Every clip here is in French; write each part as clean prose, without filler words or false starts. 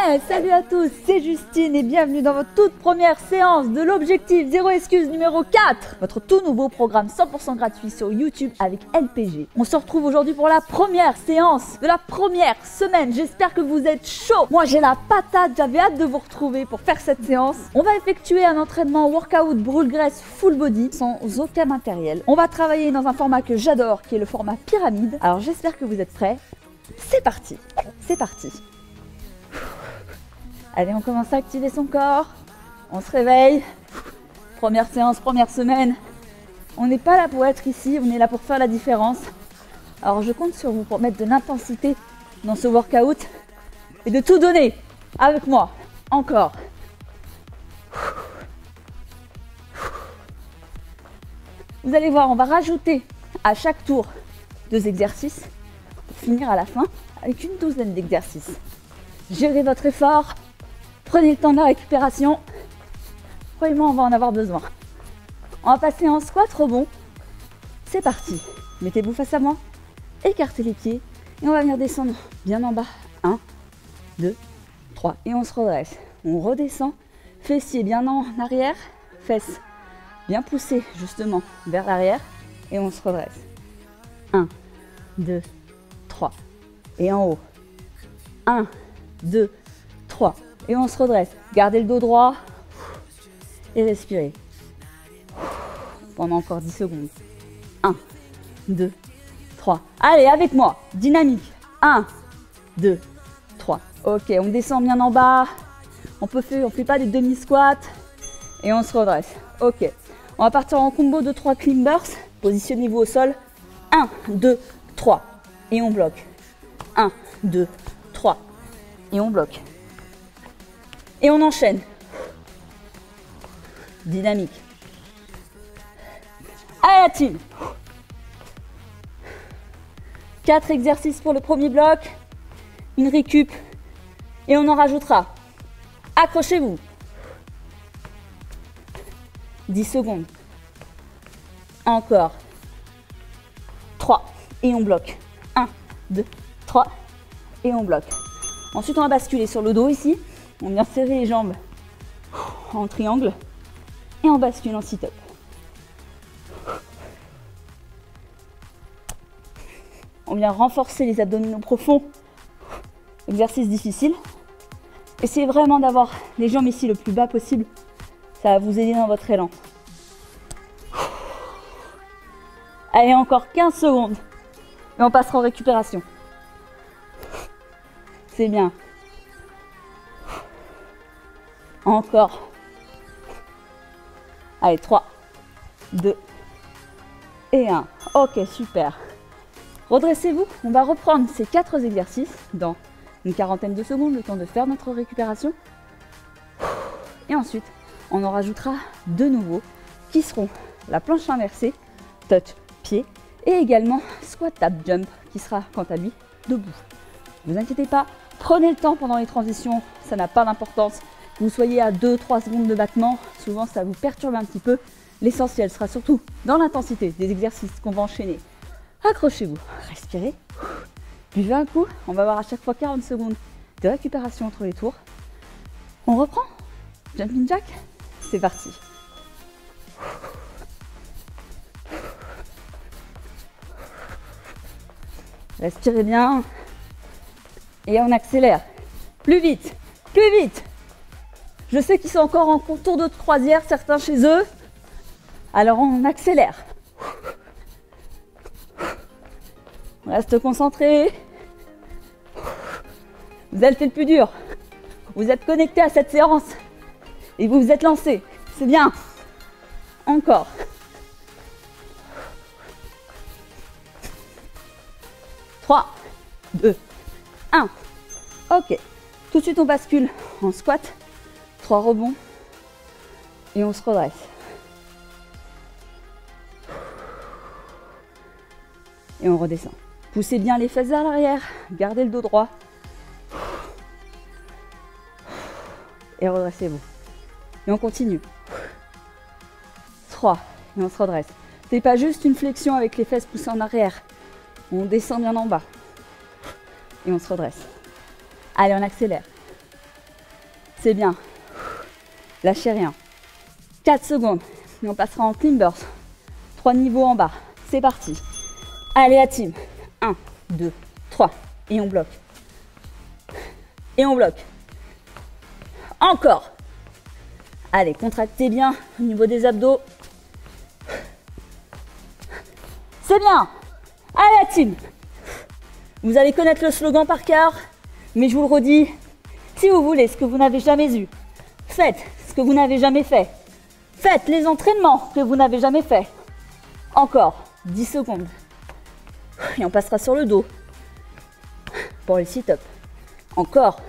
Ouais, salut à tous, c'est Justine et bienvenue dans votre toute première séance de l'objectif Zéro Excuse numéro 4. Votre tout nouveau programme 100% gratuit sur YouTube avec LPG. On se retrouve aujourd'hui pour la première séance de la première semaine. J'espère que vous êtes chaud. Moi j'ai la patate, j'avais hâte de vous retrouver pour faire cette séance. On va effectuer un entraînement workout brûle-graisse full body sans aucun matériel. On va travailler dans un format que j'adore qui est le format pyramide. Alors j'espère que vous êtes prêts. C'est parti, c'est parti. Allez, on commence à activer son corps. On se réveille. Première séance, première semaine. On n'est pas là pour être ici, on est là pour faire la différence. Alors je compte sur vous pour mettre de l'intensité dans ce workout et de tout donner avec moi. Encore. Vous allez voir, on va rajouter à chaque tour 2 exercices pour finir à la fin avec une douzaine d'exercices. Gérez votre effort. Prenez le temps de la récupération. Croyez-moi, on va en avoir besoin. On va passer en squat rebond. C'est parti. Mettez-vous face à moi. Écartez les pieds. Et on va venir descendre bien en bas. 1, 2, 3. Et on se redresse. On redescend. Fessiers bien en arrière. Fesses bien poussées justement vers l'arrière. Et on se redresse. 1, 2, 3. Et en haut. 1, 2, 3. Et on se redresse. Gardez le dos droit. Et respirez. Pendant encore 10 secondes. 1, 2, 3. Allez, avec moi. Dynamique. 1, 2, 3. Ok, on descend bien en bas. On fait pas des demi-squats. Et on se redresse. Ok. On va partir en combo de 3 climbers. Positionnez-vous au sol. 1, 2, 3. Et on bloque. 1, 2, 3. Et on bloque. Et on enchaîne. Dynamique. Allez la team. 4 exercices pour le premier bloc. Une récup. Et on en rajoutera. Accrochez-vous. 10 secondes. Encore. 3. Et on bloque. 1, 2, 3. Et on bloque. Ensuite, on va basculer sur le dos ici. On vient serrer les jambes en triangle et on bascule en sit-up. On vient renforcer les abdominaux profonds. Exercice difficile. Essayez vraiment d'avoir les jambes ici le plus bas possible. Ça va vous aider dans votre élan. Allez, encore 15 secondes. Et on passera en récupération. C'est bien. Encore. Allez, 3, 2 et 1. Ok, super. Redressez-vous. On va reprendre ces 4 exercices dans une quarantaine de secondes, le temps de faire notre récupération. Et ensuite, on en rajoutera 2 nouveaux qui seront la planche inversée, touch pied, et également squat tap jump qui sera quant à lui debout. Ne vous inquiétez pas, prenez le temps pendant les transitions, ça n'a pas d'importance. Que vous soyez à 2-3 secondes de battement, souvent ça vous perturbe un petit peu. L'essentiel sera surtout dans l'intensité des exercices qu'on va enchaîner. Accrochez-vous, respirez, buvez un coup. On va avoir à chaque fois 40 secondes de récupération entre les tours. On reprend. Jumping jack, c'est parti. Respirez bien. Et on accélère. Plus vite, plus vite. Je sais qu'ils sont encore en contour de croisière, certains chez eux. Alors on accélère. On reste concentré. Vous avez fait le plus dur. Vous êtes connecté à cette séance. Et vous vous êtes lancé. C'est bien. Encore. Trois, 2, 1. Ok. Tout de suite on bascule en squat. 3 rebonds et on se redresse. Et on redescend. Poussez bien les fesses vers l'arrière, gardez le dos droit. Et redressez-vous. Et on continue. 3 et on se redresse. C'est pas juste une flexion avec les fesses poussées en arrière. On descend bien en bas. Et on se redresse. Allez, on accélère. C'est bien. Lâchez rien. 4 secondes. Et on passera en clean burst. 3 niveaux en bas. C'est parti. Allez la team. 1, 2, 3. Et on bloque. Et on bloque. Encore. Allez, contractez bien au niveau des abdos. C'est bien. Allez la team. Vous allez connaître le slogan par cœur, mais je vous le redis, si vous voulez ce que vous n'avez jamais eu, faites ce que vous n'avez jamais fait. Faites les entraînements que vous n'avez jamais fait. Encore 10 secondes. Et on passera sur le dos pour les sit-up. Encore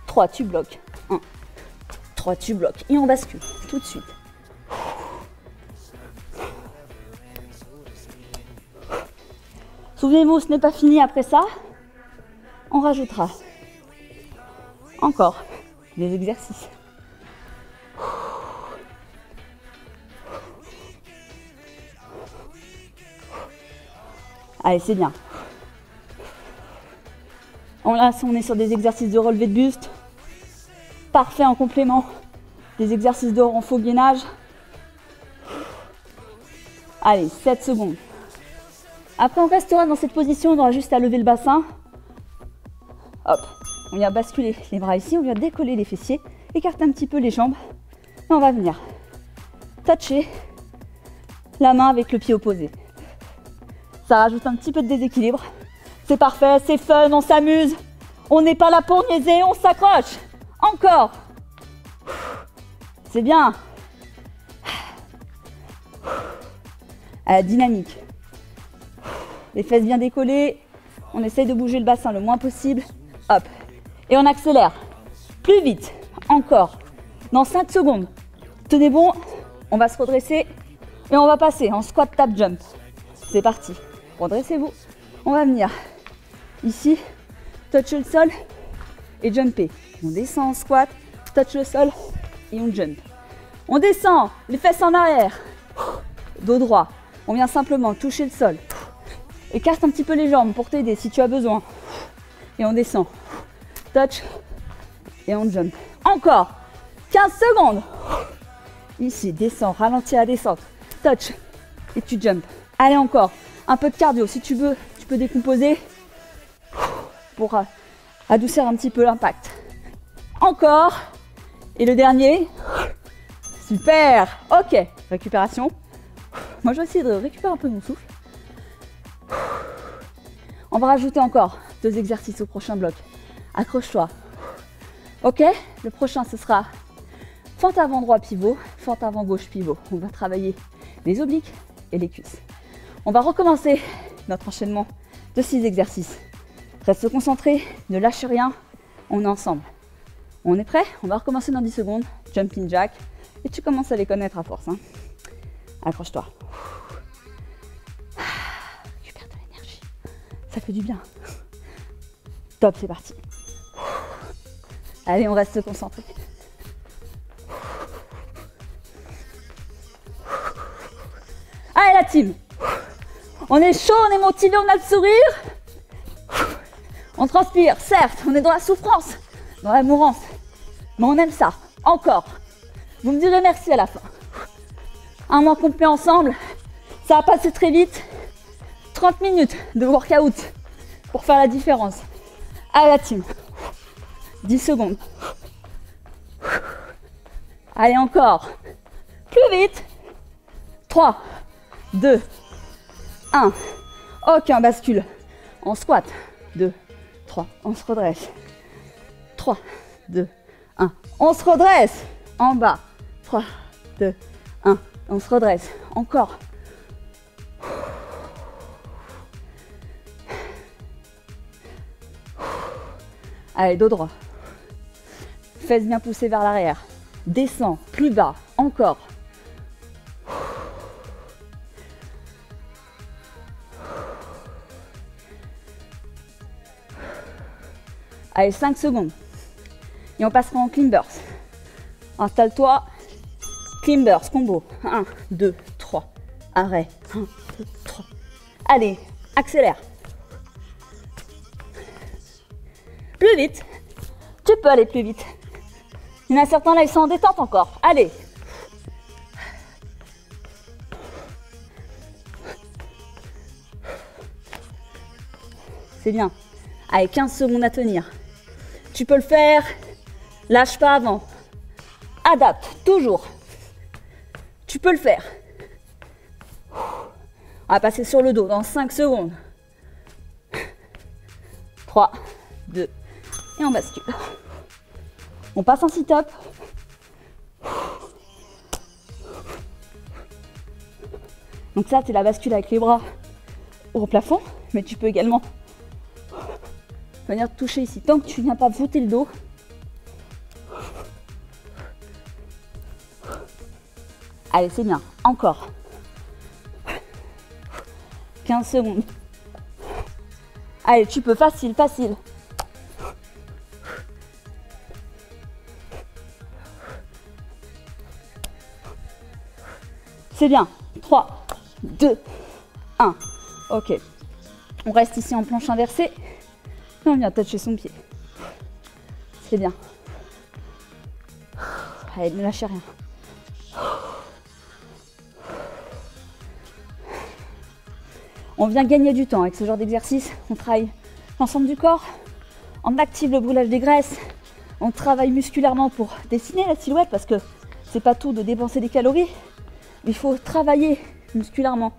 3, tu bloques. 1, 3, tu bloques. Et on bascule tout de suite. Souvenez-vous, ce n'est pas fini après ça. On rajoutera encore des exercices. Allez, c'est bien. Là, on est sur des exercices de relevé de buste. Parfait en complément des exercices de renfort gainage. Allez, 7 secondes. Après, on restera dans cette position, on aura juste à lever le bassin. Hop, on vient basculer les bras ici, on vient décoller les fessiers, écarter un petit peu les jambes. Et on va venir toucher la main avec le pied opposé. Ça rajoute un petit peu de déséquilibre. C'est parfait, c'est fun, on s'amuse. On n'est pas là pour niaiser, on s'accroche. Encore. C'est bien. À la dynamique. Les fesses bien décollées. On essaye de bouger le bassin le moins possible. Hop. Et on accélère. Plus vite. Encore. Dans 5 secondes. Tenez bon. On va se redresser. Et on va passer en squat tap jump. C'est parti. Redressez-vous. On va venir ici. Touch le sol. Et jumper. On descend en squat. Touch le sol. Et on jump. On descend. Les fesses en arrière. Dos droit. On vient simplement toucher le sol. Écarte un petit peu les jambes pour t'aider si tu as besoin. Et on descend. Touch. Et on jump. Encore. 15 secondes. Ici, descends, ralentis à la descente. Touch. Et tu jump. Allez, encore. Un peu de cardio. Si tu veux, tu peux décomposer pour adoucir un petit peu l'impact. Encore. Et le dernier. Super. Ok. Récupération. Moi, je vais essayer de récupérer un peu mon souffle. On va rajouter encore 2 exercices au prochain bloc. Accroche-toi. Ok, le prochain ce sera fente avant droit pivot, fente avant gauche pivot. On va travailler les obliques et les cuisses. On va recommencer notre enchaînement de 6 exercices. Reste concentré, ne lâche rien, on est ensemble. On est prêt? On va recommencer dans 10 secondes. Jumping jack. Et tu commences à les connaître à force. Accroche-toi. Récupère de l'énergie. Ça fait du bien. Top, c'est parti. Allez, on reste concentré. Allez la team. On est chaud, on est motivé, on a le sourire. On transpire, certes, on est dans la souffrance, dans la mourance. Mais on aime ça. Encore. Vous me direz merci à la fin. Un mois complet ensemble, ça va passer très vite. 30 minutes de workout pour faire la différence. Allez la team. 10 secondes. Allez encore. Plus vite. 3, 2, 1. Ok, on bascule. On squat. 2, 3. On se redresse. 3, 2, 1. On se redresse. En bas. 3, 2, 1. On se redresse. Encore. Allez, dos droit. Fesses bien poussées vers l'arrière. Descends, plus bas. Encore. Allez, 5 secondes. Et on passera en clean burst. Installe-toi. Clean burst, combo. 1, 2, 3. Arrêt. 1, 2, 3. Allez, accélère. Plus vite. Tu peux aller plus vite. Il y en a certains là, ils sont en détente encore. Allez. C'est bien. Allez, 15 secondes à tenir. Tu peux le faire. Lâche pas avant. Adapte, toujours. Tu peux le faire. On va passer sur le dos dans 5 secondes. 3, 2, et on bascule. On passe en sit-up. Donc ça, c'est la bascule avec les bras au plafond, mais tu peux également venir te toucher ici. Tant que tu ne viens pas voûter le dos. Allez, c'est bien. Encore. 15 secondes. Allez, tu peux. Facile, facile. C'est bien. 3, 2, 1. Ok. On reste ici en planche inversée. Et on vient toucher son pied. C'est bien. Allez, ne lâchez rien. On vient gagner du temps avec ce genre d'exercice. On travaille l'ensemble du corps. On active le brûlage des graisses. On travaille musculairement pour dessiner la silhouette parce que c'est pas tout de dépenser des calories. Il faut travailler musculairement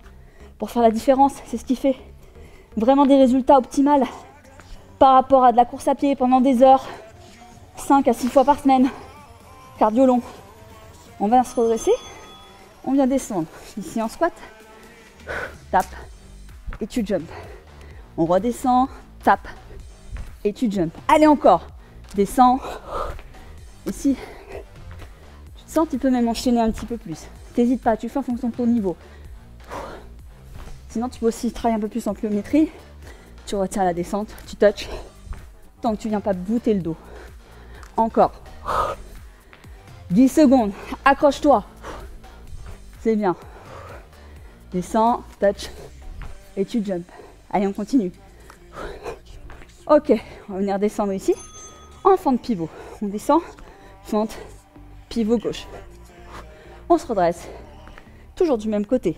pour faire la différence. C'est ce qui fait vraiment des résultats optimaux par rapport à de la course à pied pendant des heures, 5 à 6 fois par semaine. Cardio long. On vient se redresser. On vient descendre. Ici en squat. Tape. Et tu jump. On redescend, tape et tu jump. Allez encore. Descends. Ici, tu te sens, tu peux même enchaîner un petit peu plus. T'hésites pas, tu fais en fonction de ton niveau. Sinon, tu peux aussi travailler un peu plus en pliométrie. Tu retiens la descente, tu touches. Tant que tu viens pas voûter le dos. Encore. 10 secondes. Accroche-toi. C'est bien. Descends, touch. Et tu jump. Allez, on continue. Ok, on va venir descendre ici. En fente pivot. On descend, fente, pivot gauche. On se redresse. Toujours du même côté.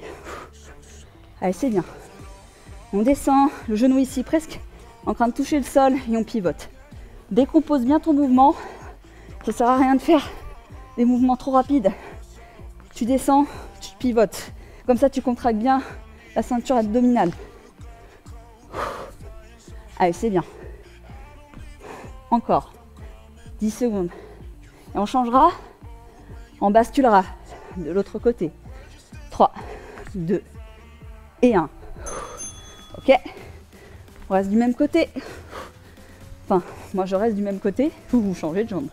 Allez, c'est bien. On descend, le genou ici presque en train de toucher le sol et on pivote. Décompose bien ton mouvement. Ça sert à rien de faire des mouvements trop rapides. Tu descends, tu pivotes. Comme ça, tu contractes bien la ceinture abdominale. Allez, c'est bien. Encore. 10 secondes. Et on changera. On basculera de l'autre côté. 3, 2 et 1. Ok. On reste du même côté. Enfin, moi je reste du même côté. Vous changez de jambe.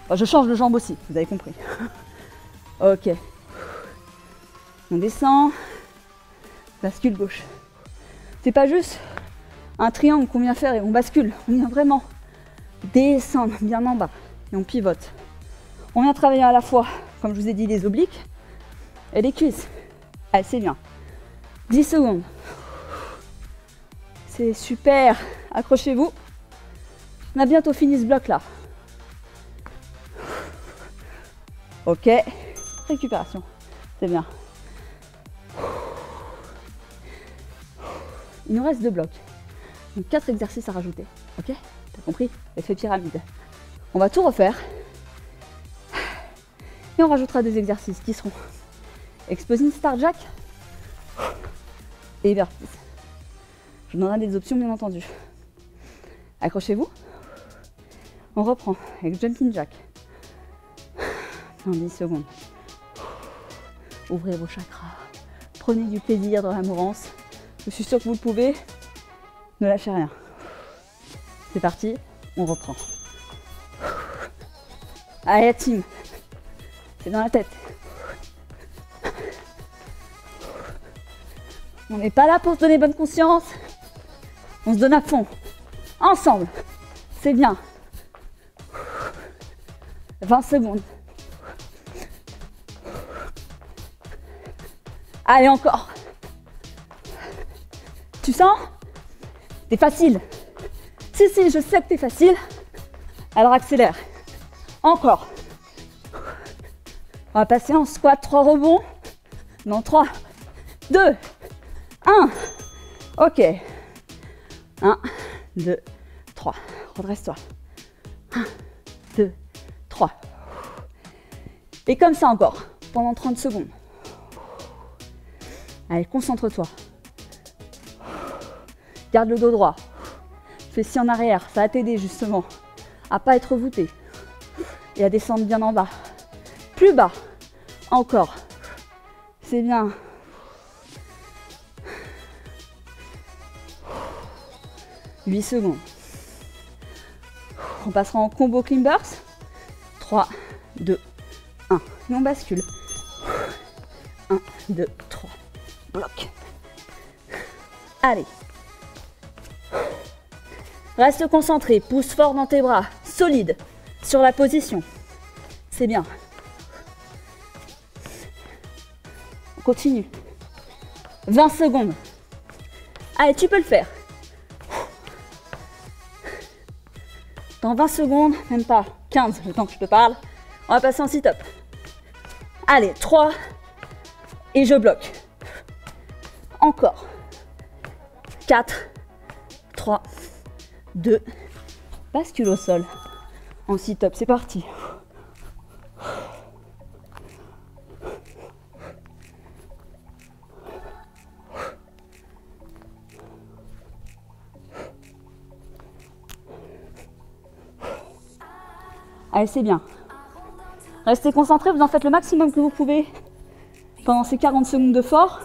Enfin, je change de jambe aussi, vous avez compris. Ok. On descend. Bascule gauche. C'est pas juste un triangle qu'on vient faire et on bascule. On vient vraiment descendre bien en bas et on pivote. On vient travailler à la fois, comme je vous ai dit, les obliques et les cuisses. Allez, c'est bien. 10 secondes. C'est super. Accrochez-vous. On a bientôt fini ce bloc là. Ok. Récupération. C'est bien. Il nous reste 2 blocs. Donc 4 exercices à rajouter. Ok? T'as compris? Effet pyramide. On va tout refaire. Et on rajoutera 2 exercices qui seront Exposing Star Jack et Burpees. Je vous donnerai des options bien entendu. Accrochez-vous. On reprend avec Jumping Jack. En 10 secondes. Ouvrez vos chakras. Prenez du plaisir dans la mouvance. Je suis sûre que vous le pouvez. Ne lâchez rien. C'est parti, on reprend. Allez, la team. C'est dans la tête. On n'est pas là pour se donner bonne conscience. On se donne à fond. Ensemble. C'est bien. 20 secondes. Allez, encore. Tu sens? C'est facile. Si, je sais que t'es facile. Alors accélère. Encore. On va passer en squat, 3 rebonds. Non, 3, 2, 1. Ok. 1, 2, 3. Redresse-toi. 1, 2, 3. Et comme ça encore, pendant 30 secondes. Allez, concentre-toi. Garde le dos droit. Fais-ci en arrière, ça va t'aider justement à pas être voûté et à descendre bien en bas. Plus bas, encore. C'est bien. « 8 secondes. On passera en combo climbers. 3, 2, 1. Et on bascule. 1, 2, 3. Bloc. Allez. Reste concentré. Pousse fort dans tes bras. Solide. Sur la position. C'est bien. On continue. 20 secondes. Allez, tu peux le faire. Dans 20 secondes, même pas 15, le temps que je te parle, on va passer en sit-up. Allez, 3, et je bloque. Encore. 4, 3, 2, bascule au sol. En sit-up, c'est parti. Allez, c'est bien. Restez concentrés, vous en faites le maximum que vous pouvez pendant ces 40 secondes de fort.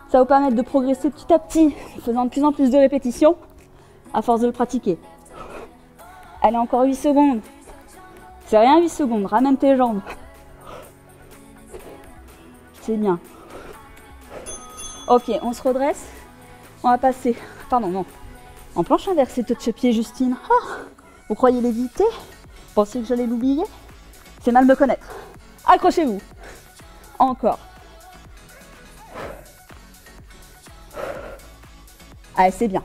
Ça va vous permettre de progresser petit à petit, en faisant de plus en plus de répétitions, à force de le pratiquer. Allez, encore 8 secondes. C'est rien 8 secondes, ramène tes jambes. C'est bien. Ok, on se redresse. On va passer, pardon, non, en planche inversée, touche-pied, Justine. Oh, vous croyez l'éviter? Pensez que j'allais l'oublier? C'est mal me connaître. Accrochez-vous. Encore. Allez, c'est bien.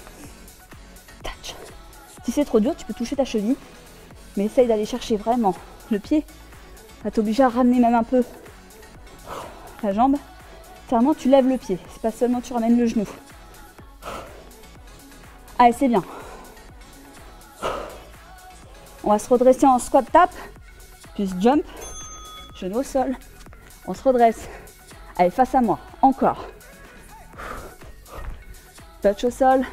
Touch. Si c'est trop dur, tu peux toucher ta cheville. Mais essaye d'aller chercher vraiment le pied. Va t'obliger à ramener même un peu la jambe. C'est vraiment, tu lèves le pied. C'est pas seulement tu ramènes le genou. Allez, c'est bien. On va se redresser en squat tap, puis jump, genou au sol. On se redresse. Allez, face à moi. Encore. Touch au sol.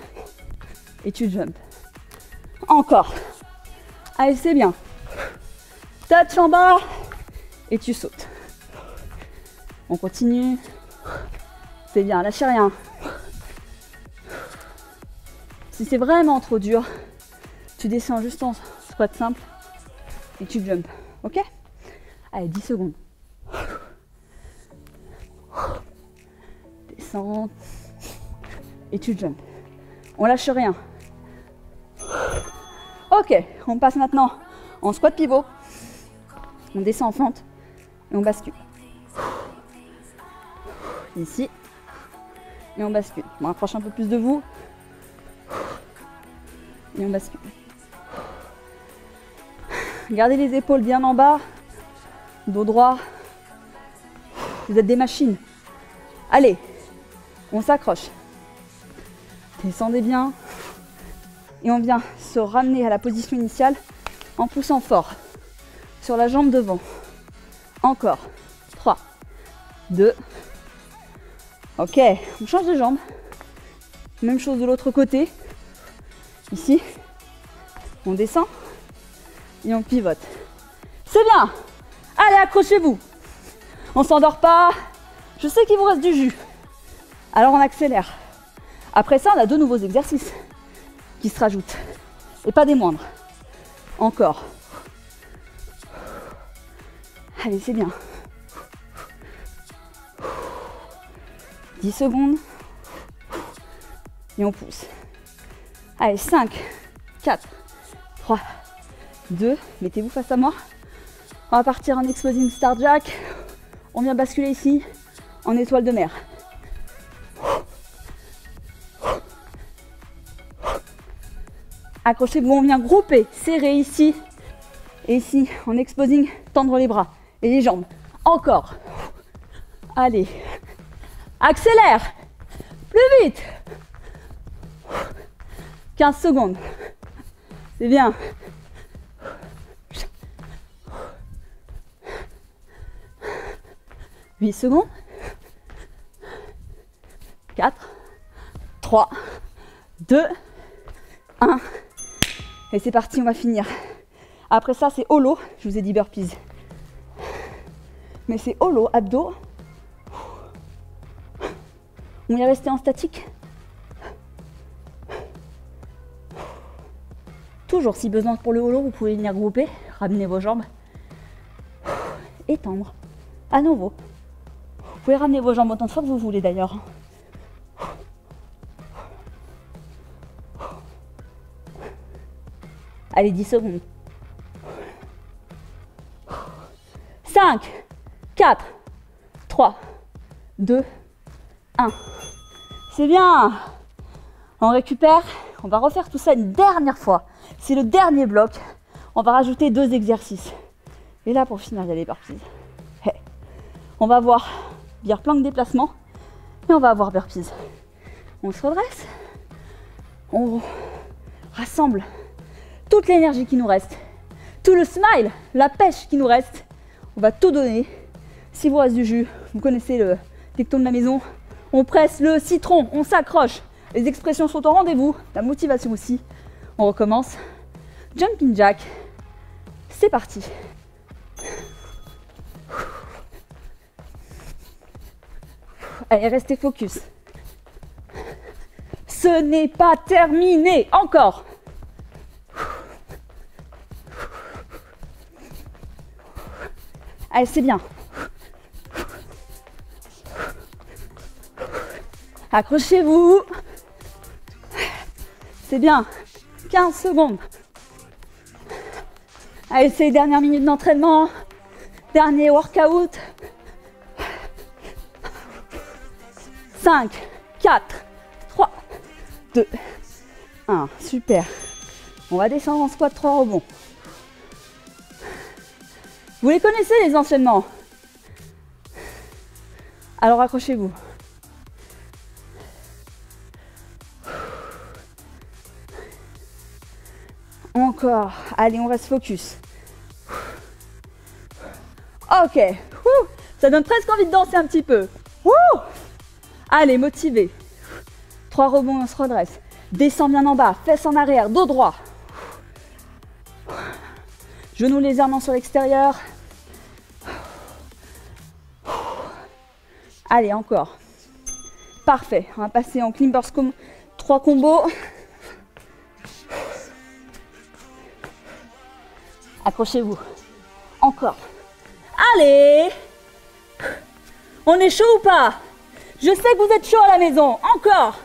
Et tu jump. Encore. Allez, c'est bien. Touch en bas. Et tu sautes. On continue. C'est bien, lâchez rien. Si c'est vraiment trop dur, tu descends juste en squat simple et tu jump. Ok? Allez, 10 secondes. Descends et tu jump. On lâche rien. Ok, on passe maintenant en squat pivot. On descend en fente et on bascule. Ici. Et on bascule. On rapproche un peu plus de vous. Et on bascule. Gardez les épaules bien en bas. Dos droit. Vous êtes des machines. Allez, on s'accroche. Descendez bien. Et on vient se ramener à la position initiale en poussant fort sur la jambe devant. Encore. 3, 2. Ok, on change de jambe. Même chose de l'autre côté. Ici, on descend et on pivote. C'est bien. Allez, accrochez-vous. On s'endort pas. Je sais qu'il vous reste du jus. Alors on accélère. Après ça, on a 2 nouveaux exercices qui se rajoutent. Et pas des moindres. Encore. Allez, c'est bien. 10 secondes. Et on pousse. Allez, 5, 4, 3, 2. Mettez-vous face à moi. On va partir en exploding star jack. On vient basculer ici en étoile de mer. Accrochez-vous, on vient grouper, serrer ici Et ici, en exposing, tendre les bras et les jambes. Encore. Allez. Accélère. Plus vite. 15 secondes. C'est bien. 8 secondes. 4, 3, 2, 1. Et c'est parti, on va finir. Après ça, c'est holo. Je vous ai dit burpees. Mais c'est holo, abdos. On y est resté en statique. Toujours, si besoin pour le holo, vous pouvez venir grouper, ramener vos jambes. Étendre. À nouveau. Vous pouvez ramener vos jambes autant de fois que vous voulez d'ailleurs. Allez, 10 secondes. 5, 4, 3, 2, 1. C'est bien. On récupère. On va refaire tout ça une dernière fois. C'est le dernier bloc. On va rajouter 2 exercices. Et là, pour finir, il y a les burpees. Hey. On va voir beer plank déplacement. Et on va avoir burpees. On se redresse. On rassemble toute l'énergie qui nous reste. Tout le smile, la pêche qui nous reste. On va tout donner. Si vous reste du jus, vous connaissez le dicton de la maison. On presse le citron, on s'accroche. Les expressions sont au rendez-vous, la motivation aussi. On recommence. Jumping jack. C'est parti. Allez, restez focus. Ce n'est pas terminé. Encore. Allez, c'est bien. Accrochez-vous. C'est bien. 15 secondes. Allez, c'est les dernières minutes d'entraînement. Dernier workout. 5, 4, 3, 2, 1. Super. On va descendre en squat 3 rebonds. Vous les connaissez les enchaînements? Alors accrochez-vous. Encore. Allez, on reste focus. Ok. Ça donne presque envie de danser un petit peu. Allez, motivé. 3 rebonds, on se redresse. Descends bien en bas, fesses en arrière, dos droit. Genoux légèrement sur l'extérieur. Allez, encore. Parfait. On va passer en clean burst 3 combos. Accrochez-vous. Encore. Allez. On est chaud ou pas? Je sais que vous êtes chaud à la maison. Encore.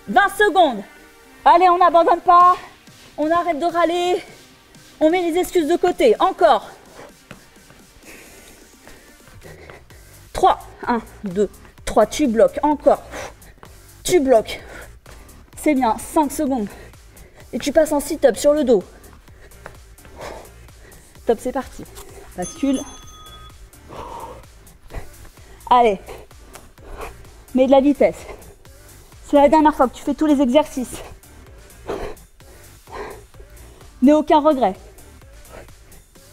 20 secondes. Allez, on n'abandonne pas. On arrête de râler. On met les excuses de côté. Encore. 3. 1, 2, 3. Tu bloques. Encore. Tu bloques. C'est bien. 5 secondes. Et tu passes en sit-up sur le dos. Top, c'est parti. Bascule. Allez. Mets de la vitesse. C'est la dernière fois que tu fais tous les exercices. N'aie aucun regret.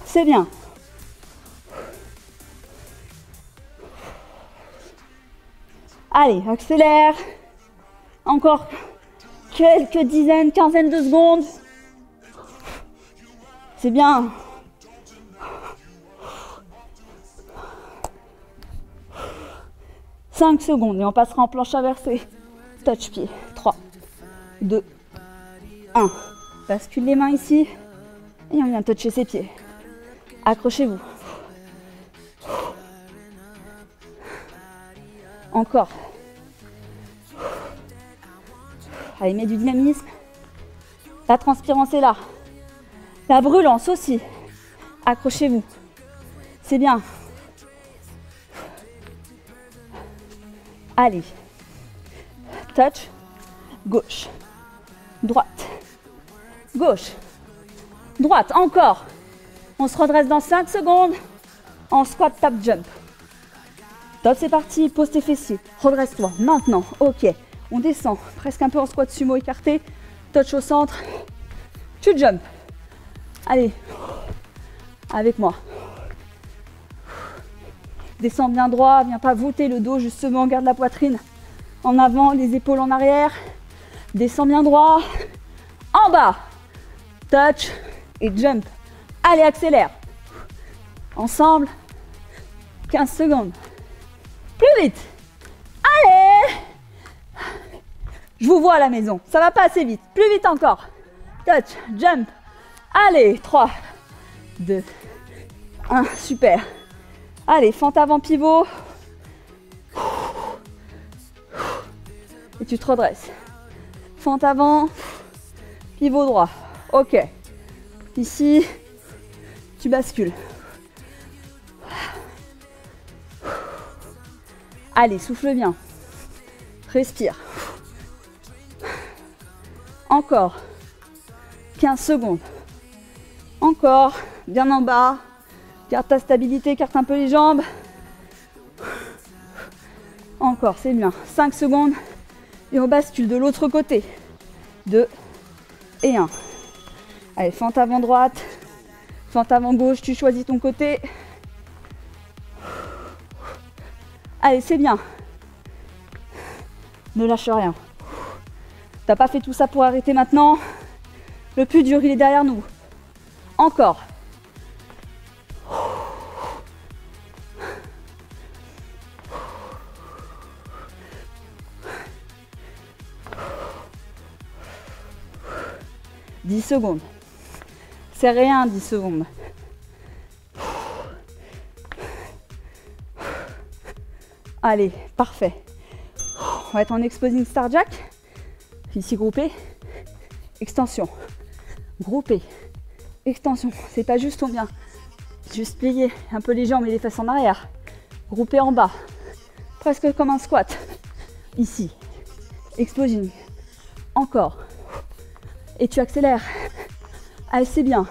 C'est bien. Allez, accélère. Encore quelques dizaines, quinzaines de secondes. C'est bien. « 5 secondes et on passera en planche inversée. Touch pied. 3, 2, 1. Bascule les mains ici. Et on vient toucher ses pieds. Accrochez-vous. Encore. Allez, mets du dynamisme. La transpirance est là. La brûlance aussi. Accrochez-vous. C'est bien. Allez. Touch. Gauche. Droite. Gauche. Droite. Encore. On se redresse dans 5 secondes. En squat, tap, jump. Top, c'est parti. Pose tes fessiers. Redresse-toi. Maintenant, ok. On descend. Presque un peu en squat sumo écarté. Touch au centre. Tu jump. Allez. Avec moi. Descends bien droit. Viens pas voûter le dos, justement. Garde la poitrine en avant, les épaules en arrière. Descends bien droit. En bas. Touch et jump. Allez, accélère. Ensemble. 15 secondes. Plus vite. Allez. Je vous vois à la maison. Ça va pas assez vite. Plus vite encore. Touch, jump. Allez, 3, 2, 1. Super. Allez, fente avant pivot. Et tu te redresses. Fente avant. Pivot droit. Ok. Ici, tu bascules. Allez, souffle bien. Respire. Encore. 15 secondes. Encore. Bien en bas. Garde ta stabilité, écarte un peu les jambes. Encore, c'est bien. 5 secondes. Et on bascule de l'autre côté. 2 et 1. Allez, fente avant droite. Fente avant gauche, tu choisis ton côté. Allez, c'est bien. Ne lâche rien. T'as pas fait tout ça pour arrêter maintenant. Le plus dur, il est derrière nous. Encore. « 10 secondes. C'est rien, 10 secondes. Allez, parfait. On va être en exposing star jack. Ici groupé. Extension. Groupé. Extension. C'est pas juste, on vient juste plier un peu les jambes et les fesses en arrière. Groupé en bas. Presque comme un squat. Ici. Exposing. Encore. Et tu accélères. Allez, c'est bien.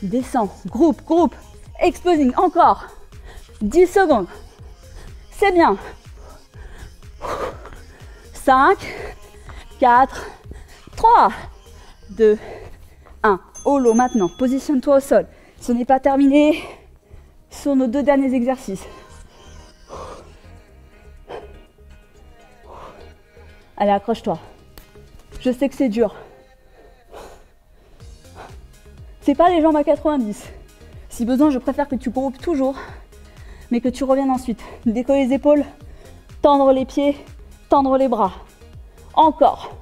Descends. Groupe, groupe. Exposing. Encore. 10 secondes. C'est bien. 5, 4, 3, 2, 1. Holo maintenant. Positionne-toi au sol. Ce n'est pas terminé. Sur nos 2 derniers exercices. Allez, accroche-toi. Je sais que c'est dur. C'est pas les jambes à 90. Si besoin, je préfère que tu groupes toujours, mais que tu reviennes ensuite. Décoller les épaules, tendre les pieds, tendre les bras. Encore.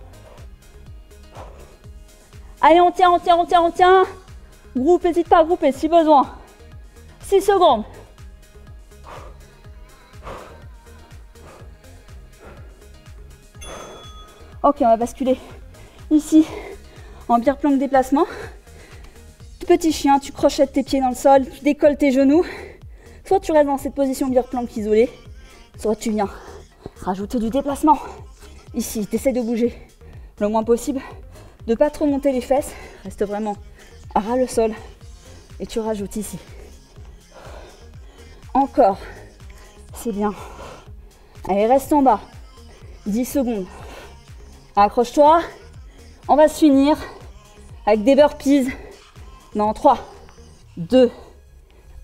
Allez, on tient, on tient, on tient, on tient. Groupe, n'hésite pas à grouper si besoin. 6 secondes. Ok, on va basculer ici en beer plank déplacement. Petit chien, tu crochettes tes pieds dans le sol, tu décolles tes genoux. Soit tu restes dans cette position beer plank isolée, soit tu viens rajouter du déplacement. Ici, tu essaies de bouger le moins possible, de ne pas trop monter les fesses. Reste vraiment à ras le sol et tu rajoutes ici. Encore, c'est bien. Allez, reste en bas. 10 secondes. Accroche-toi. On va se finir avec des burpees dans 3, 2,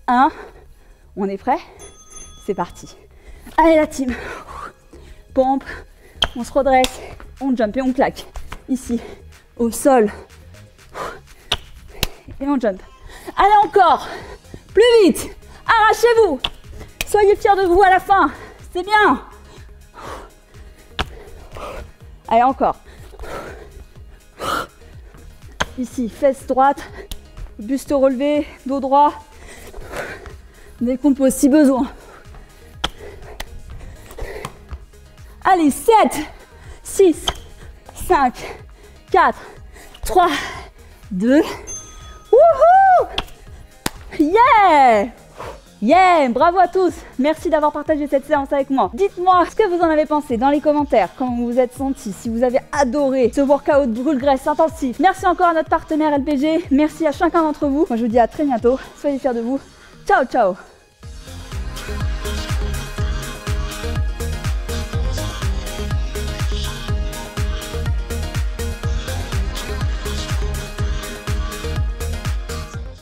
1. On est prêt? C'est parti. Allez la team. Pompe. On se redresse. On jump et on claque. Ici, au sol. Et on jump. Allez encore. Plus vite. Arrachez-vous. Soyez fiers de vous à la fin. C'est bien. Allez, encore. Ici, fesses droites, buste relevé, dos droit. Décompose si besoin. Allez, 7, 6, 5, 4, 3, 2. Wouhou! Yeah! Yeah, bravo à tous. Merci d'avoir partagé cette séance avec moi. Dites-moi ce que vous en avez pensé dans les commentaires, comment vous vous êtes senti, si vous avez adoré ce workout brûle-graisse intensif. Merci encore à notre partenaire LPG, merci à chacun d'entre vous. Moi je vous dis à très bientôt, soyez fiers de vous. Ciao ciao.